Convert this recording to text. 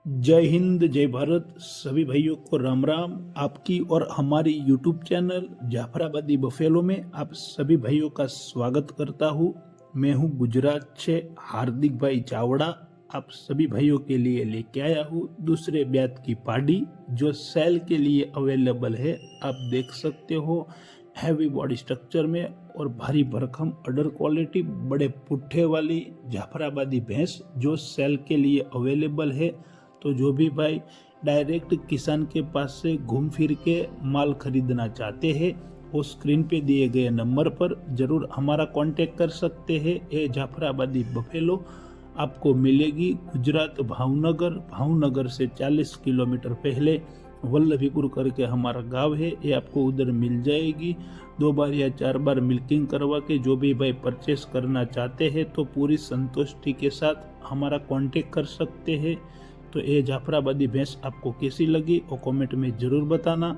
जय हिंद, जय भारत। सभी भाइयों को राम राम। आपकी और हमारी यूट्यूब चैनल जाफराबादी बफेलो में आप सभी भाइयों का स्वागत करता हूँ। मैं हूँ गुजरात से हार्दिक भाई चावड़ा। आप सभी भाइयों के लिए लेके आया हूँ दूसरे ब्यात की पाड़ी जो सेल के लिए अवेलेबल है। आप देख सकते हो हैवी बॉडी स्ट्रक्चर में और भारी भरकम अडर क्वालिटी बड़े पुट्ठे वाली जाफराबादी भैंस जो सेल के लिए अवेलेबल है। तो जो भी भाई डायरेक्ट किसान के पास से घूम फिर के माल खरीदना चाहते हैं वो स्क्रीन पे दिए गए नंबर पर ज़रूर हमारा कांटेक्ट कर सकते हैं। ये जाफराबादी बफेलो आपको मिलेगी गुजरात भावनगर से 40 किलोमीटर पहले वल्लभीपुर करके हमारा गांव है। ये आपको उधर मिल जाएगी। 2 बार या 4 बार मिल्किंग करवा के जो भी भाई परचेस करना चाहते हैं तो पूरी संतुष्टि के साथ हमारा कांटेक्ट कर सकते हैं। तो ये जाफराबादी भैंस आपको कैसी लगी वो कमेंट में ज़रूर बताना।